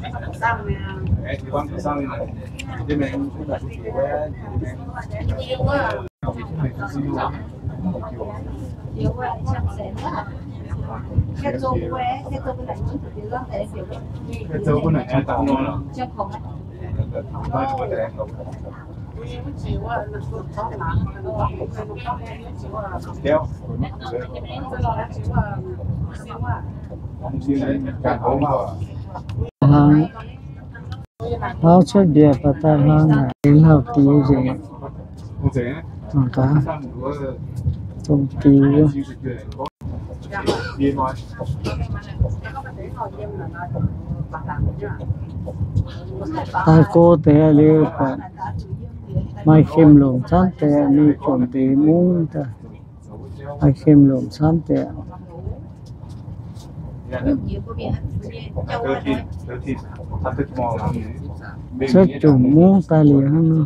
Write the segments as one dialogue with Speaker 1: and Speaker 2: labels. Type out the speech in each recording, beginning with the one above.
Speaker 1: Thì quan cái sang này thì mình cũng là chủ quê thì
Speaker 2: cái dâu cái này ăn tao ngon kéo
Speaker 3: nó xuất địa và ta nó là học tí gì cả công ty ta cô té liu cả mai khiêm lồng sáng té đi chuẩn bị muốn ta mai khiêm lồng sáng té rất chủ muốn ta liền hơn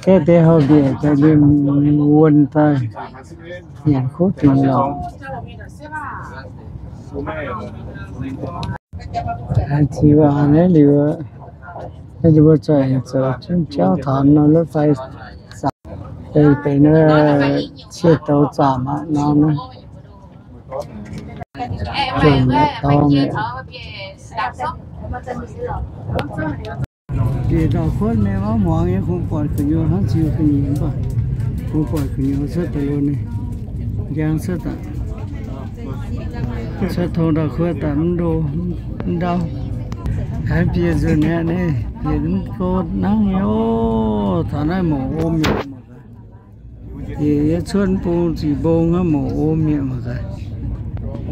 Speaker 3: cái té họ địa cho đi buồn ta hiện khốt tình lòng chỉ vào này liu cái gì vậy trời chúng cháu thằng nó lúc phải cái nó chia tàu giảm nó trường to thì đầu khôn này mà mỏng ấy không phải cái nhiều hắn chịu cái nhiều mà không phải cái nhiều rất nhiều này giang rất à rất thô đầu khôn tạm đồ đau hai phía dưới này này hiện có nắng yếu thằng này mổ ôm miệng thì xuânปูchỉ bông á mổ ôm miệng mà cái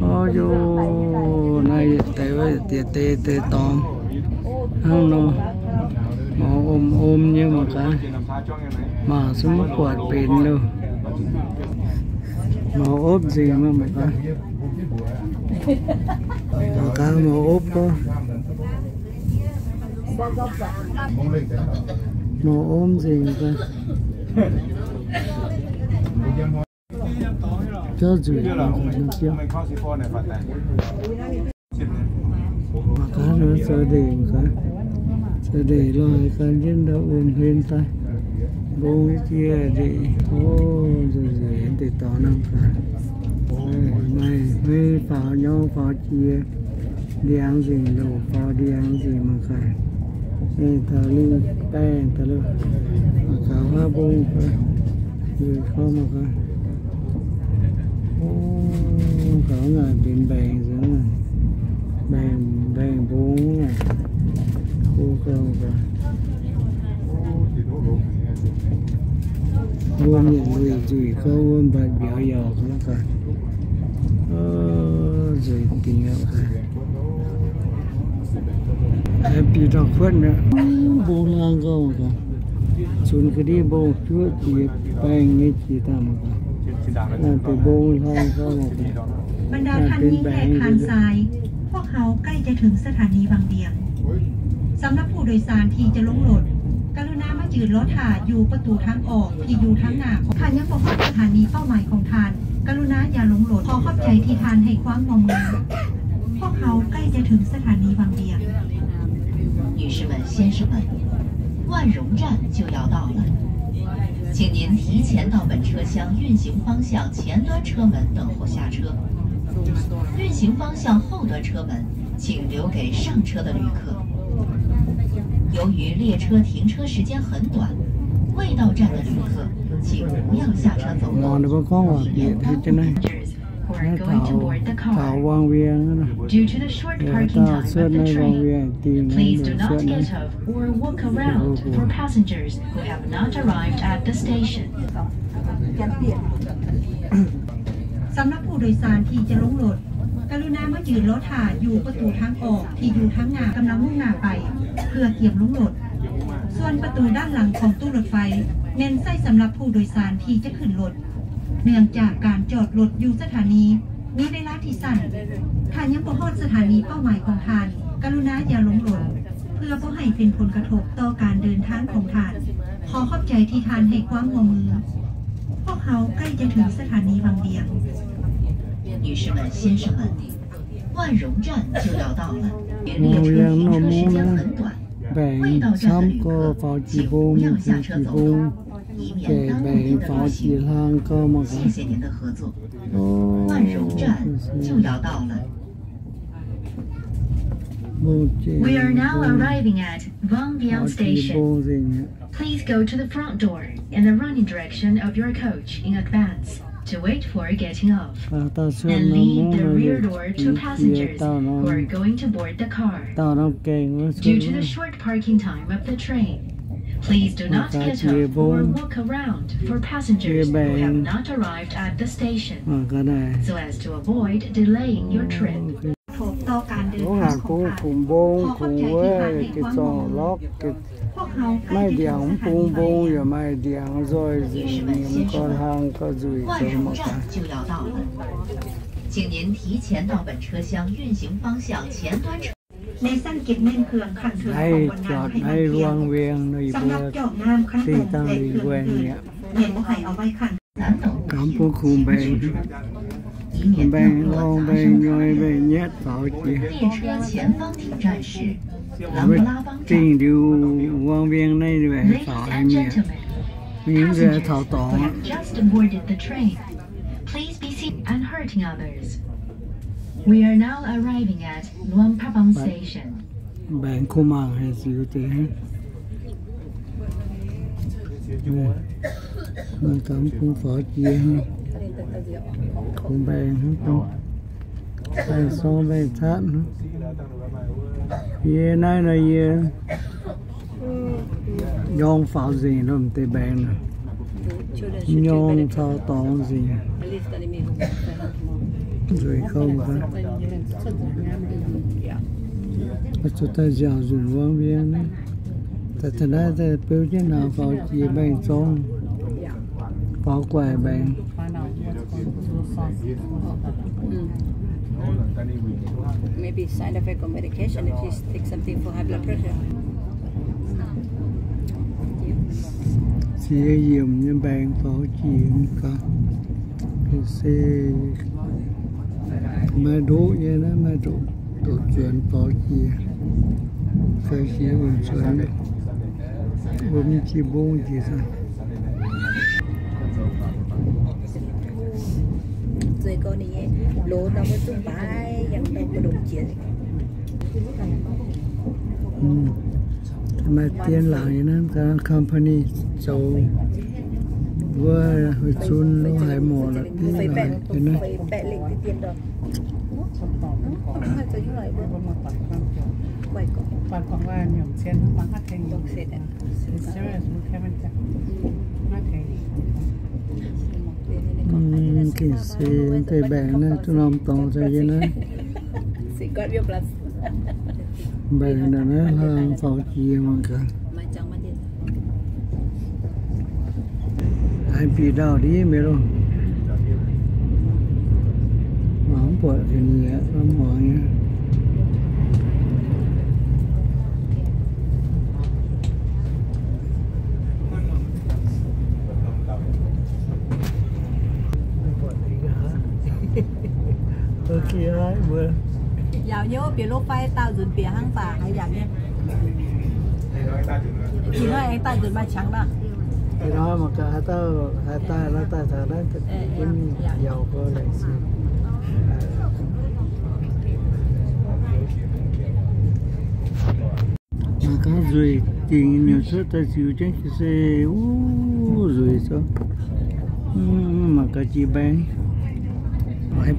Speaker 3: ôi vô này tê to không nó mổ ôm nhưng mà cái mà xuống mất quạt bền luôn mổ ốp gì mà cái mổ ốp có mổ ôm gì mà cái cho rủi nó chưa mà cá nó sẽ để loài cá nhân đã ôm lên tay bông cái kia để rồi để tỏ năng cả này mới pháo nhau pháo chia đi ăn gì đồ pháo đi ăn gì mà cả đây thở lên tay thở lên cả hoa bông rồi không mà cả có là bên bàn nữa này bàn bốn này khu cơ và buôn những người rủi khâu buôn bạc béo giò nó cả rồi tình yêu cả em bị đau khuất nữa bố lang cơ cả xuống cái đi bố chúa thì bàn như chỉ tầm cả
Speaker 4: บรรดาท่านที่แขกทานทรายพวกเขาใกล้จะถึงสถานีบางเบียงสำหรับผู้โดยสารที่จะลงรถกรุณามายืนรถถ่าอยู่ประตูทางออกที่อยู่ทางหน้าของท่านยังบอกว่าสถานีเป้าหมายของท่านกรุณาอย่าลงรถขอขอบใจที่ท่านให้ความร่วมมือพวกเขาใกล้จะถึงสถานีบางเบียง
Speaker 5: 女士们先生们万荣站就要到了请您提前到本车厢运行方向前端车门等候下车。运行方向后端车门，请留给上车的旅客。由于列车停车时间很短，未到站的旅客，请不要下车走动，以免耽误passengers who are going to board the car. Due to the short parking time of the train, please do not get off or walk around for passengers who have not arrived at the station.
Speaker 4: สำหรับผู้โดยสารที่จะลงรถกรุณามายืนรถถ่าอยู่ประตูทางออกที่อยู่ทางหน้ากำลังมุ่งหน้าไปเพื่อเตรียมลงรถส่วนประตูด้านหลังของตู้รถไฟเน้นใส่สำหรับผู้โดยสารที่จะขึ้นรถเนื่องจากการจอดรถอยู่สถานีมีเวลาที่สั้นถ้ายังบ่ฮอดสถานีเป้าหมายของท่านกรุณาอย่าลงรถเพื่อบ่ให้เป็นผลกระทบต่อการเดินทางของท่านขอขอบใจที่ท่านให้ความร่วมมือพวกเขาใกล้จะถึงสถานีบางเบียง
Speaker 5: 女士们、先生们，万荣站就要到了。列车停车时间很短，未到站的旅客请不要下车走动，以免耽误您的旅行。谢谢您的合作。万荣站就要到了。We are now arriving at Vang Vieng Station. Please go to the front door in the running direction of your coach in advance to wait for getting off, and leave the rear door to passengers who are going to board the car. Due to the short parking time of the train, please do not get off or walk around for passengers who have not arrived at the station, so as to avoid delaying your trip.
Speaker 4: ต่อการเดิน
Speaker 3: Có
Speaker 4: ทาง
Speaker 3: hàng
Speaker 4: ของ
Speaker 3: cũng
Speaker 4: ท่าน
Speaker 3: khủng bố
Speaker 4: ขอเข้า
Speaker 3: khủng
Speaker 4: ใจที่
Speaker 3: quá
Speaker 4: ท่านใน
Speaker 3: cái
Speaker 4: ความ
Speaker 3: trò
Speaker 4: ห่วง
Speaker 3: lót cái
Speaker 4: พวกเราใกล้
Speaker 3: mai
Speaker 4: จะถึ
Speaker 3: điện
Speaker 4: งสถานี
Speaker 3: bung
Speaker 4: ใหม่
Speaker 3: bung rồi mai điện rồi gì niệm con hàng có rủi
Speaker 5: 万
Speaker 3: cho
Speaker 5: 荣
Speaker 3: một
Speaker 5: 站
Speaker 3: cái
Speaker 5: 就要到了，请您提前到本车厢运行方向前端车。
Speaker 4: ในสั้นเก็บแม่นเครื่องขันเถื่อนของ
Speaker 3: hay
Speaker 4: วัน
Speaker 3: chọt
Speaker 4: งานให้
Speaker 3: hay
Speaker 4: มันเพียง
Speaker 3: ruang viền nơi
Speaker 4: สำหรับ
Speaker 3: vừa
Speaker 4: เจาะน้ำขั้นตรงและเครื่องดื่มเน้นบ่ให้เอาไว้ขัน
Speaker 3: cảm phố khủng bèn
Speaker 5: 以免耽
Speaker 3: bèn
Speaker 5: 误了
Speaker 3: lo
Speaker 5: 杂
Speaker 3: bèn
Speaker 5: 声。
Speaker 3: nhoi bèn nhét vào chị
Speaker 5: 列车前方停站是兰布拉邦站。
Speaker 3: trình điều ruang viền này về
Speaker 5: Ladies
Speaker 3: phải
Speaker 5: and
Speaker 3: miệng
Speaker 5: gentlemen,
Speaker 3: miếng về
Speaker 5: passengers
Speaker 3: thảo
Speaker 5: who
Speaker 3: tỏ
Speaker 5: have just boarded the train, please be seated and hurting others. We are now arriving at Luang Prabang Station.
Speaker 3: bạn không mang hay gì thế mà cảm cũng phải chia không bèn hết không bèn so bèn thắt nữa ye này là ye nhon phao gì nó không thể bèn nhon thao tỏng gì rồi không hả chúng ta giàu dùng quang viên đấy ta thật ra ta biểu chứ nào vào chỉ bèn xong vào quầy bèn
Speaker 6: Maybe side effect of medication if you take something for high blood pressure.
Speaker 3: chỉ dùng như bèn vào chỉ cả cái xe mà đổ như đó mà đổ chuyển vào chỉ cái xe vận chuyển vẫn chỉ bốn chỉ sao
Speaker 6: Rồi con này lố nó mới tung bãi yang đâu có đồng chiến.
Speaker 3: mà tiền lại nó cái company châu vừa hồi xuân nó hay mò là tiền
Speaker 6: Phải
Speaker 3: lại
Speaker 6: bẹn
Speaker 3: cái nó
Speaker 6: phải bẹn lịch cái tiền đó. Không phải cho những loại bữa quay cổ.
Speaker 7: ตอนของว่าหย่อมเส้นมันก็แทง
Speaker 6: Don't say that.
Speaker 7: เส้นมันแค่มันจะมาแทง
Speaker 3: cái xe cái bèn nó tôi làm tổng cho cái nó
Speaker 6: Sì, got your blood.
Speaker 3: bèn là nó là vào chỉ mà cả
Speaker 6: Mà chẳng mà điện.
Speaker 3: ai bị đau đi mày đâu mà không bỏ cái gì á nó mỏi nhá ok đấy vừa
Speaker 6: Dạo nhớ phía lô phai tao dùn phía hang tả hay dạng em. Thì nói anh ta dùn ba trắng đó.
Speaker 3: cái đó mà cả hai ta nó ta thở đấy cái cũng giàu có lại xí mà có rồi tiền nhiều số ta chịu chứ cái xe rồi sao mà cả chị bán ai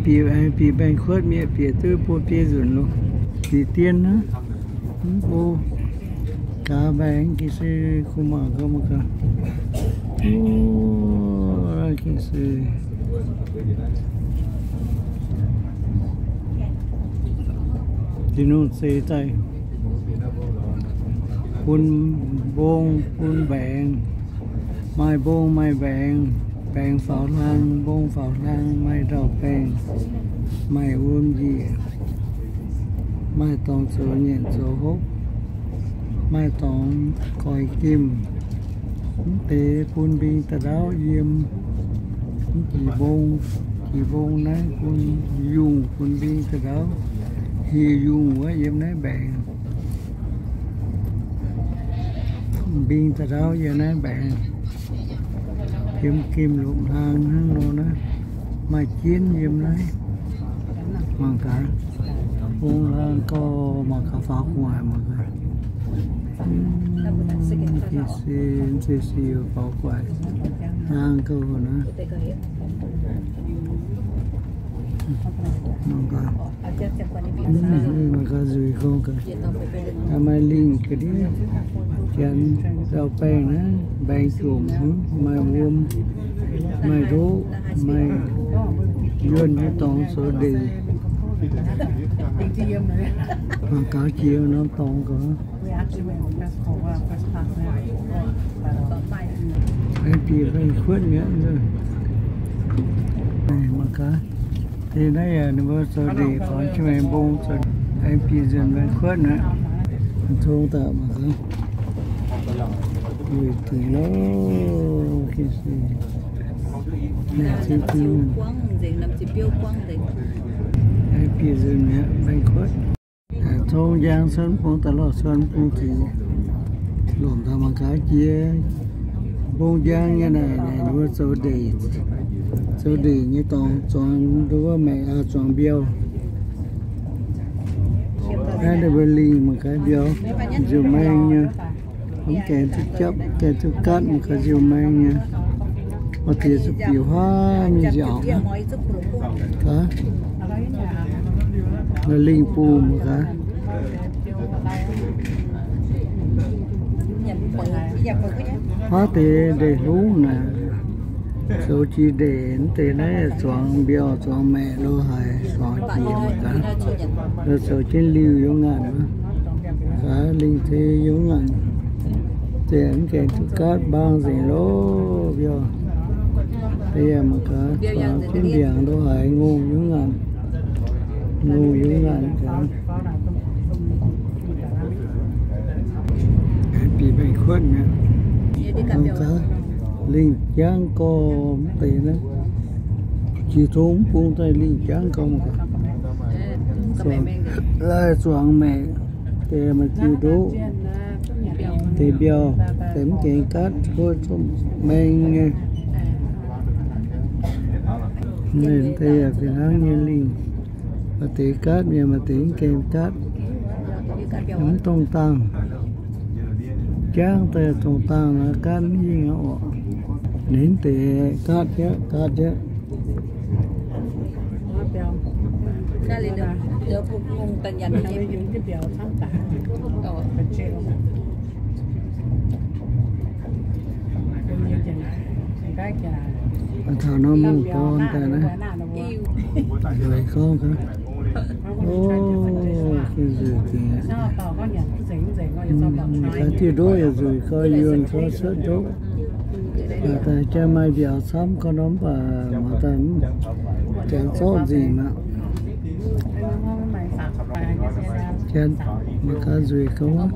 Speaker 3: bị bán khuất mẹ bị tư po bia rồi luôn bị tiền nữa ô cả bán cái xe không mà cả ô cái xe thì nó xe tay phun bông phun bèn mai bông mai bèn bèn pháo lang bông pháo lang mai đào bèn mai uống gì mai tòng số nhện số hốc mai tòng còi kim tế phun binh tà đáo yếm chỉ bông chỉ vốn này quân dùng quân biên từ đó hi dùng quá em nói bạn biên từ đó giờ nói bạn kiếm kim lục hàng hàng luôn đó mà chiến em nói bằng cả vốn là có mà cả pháo ngoài mà cái siêu pháo ngoài hàng câu nữa mà có gì không cả mai linh cái đi chân rau bèn á bèn chuồng mai vuông mai rú mai duyên với toàn số đi mà cả chiều nó toàn có cái kia phải khuất nữa rồi này mà cả thì đấy nó vừa số đi có cho em bông rồi em kia dần phải khuất nữa thôn tạo mà cả người thì nó cái gì này thì em kia dần nữa phải khuất thôn giang sơn phong tả lọ sơn phong thì lộn thằng mà cá chia bông giang như này này nó số đi như toàn đối với mẹ toàn biêu cái đây bên ly mà cái biêu dù mang nha không kèm thức chấp kèm thức cắt mà cái dù mang nha có thể giúp biểu hoa như dạo cá là linh pù mà cá hóa để lú nè số chi để này là chọn biểu chọn mẹ lô hài chọn chi mà cả rồi số trên lưu giống ngàn cả linh thế giống ngàn tiền kèm thức cát bang gì lô biểu bây giờ mà cả trên biển lô hài ngu giống ngàn cả bị bệnh khuất nữa không có linh giang co tiền đó chỉ thốn buông tay linh giang công lại soạn mẹ thì mà chịu đố thì biểu tém kiện cát thôi trong men nên thì phải nói như linh và tỷ cát nhưng mà tỷ kèm cát không tông tăng chán tê tông tăng là cát gì ngọ đến tỷ cát chứ
Speaker 6: đây là được vùng tận nhận những cái biểu tham tả
Speaker 3: thằng nó mua con ta đấy rồi con cả cái gì kìa cái thì đôi rồi coi luôn có sớt đốt mà ta cha mai biểu sắm con nó mà ta chẳng sót gì mà chân mà cá gì không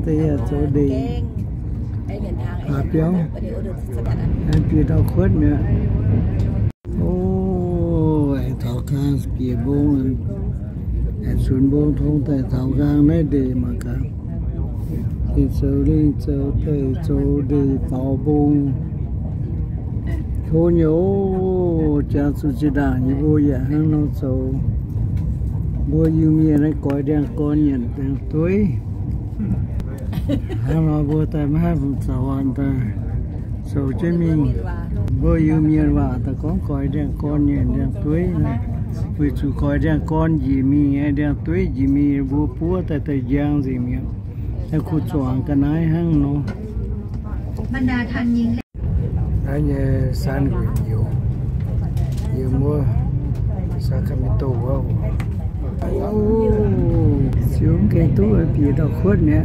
Speaker 3: thì chỗ đi béo em kia đau khuất nữa em thảo khang kia bông em xuống bông thông tại thảo khang này để mà cả thì sầu đi sầu tây sầu đi pháo bông khô nhố cha su chỉ đảng như vô dạ hang nó sầu vô yêu mía này coi đen con nhận đen tối hang nó vô tai mà hai vùng sầu anh ta sầu chế mình vô yêu mía và ta có coi đen con nhận đen tối này vì chú coi đen con gì mi đen tối gì mi vô pua tại tại giang gì mi ta khu chọn cái này hang nó
Speaker 4: บรรดาท่านหญิง
Speaker 3: anh san nhiều mua Sakamoto wow xuống cái túi ở phía đầu khuất nè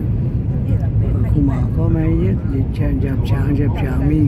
Speaker 3: không mà có mấy gì chàng dập chàng mi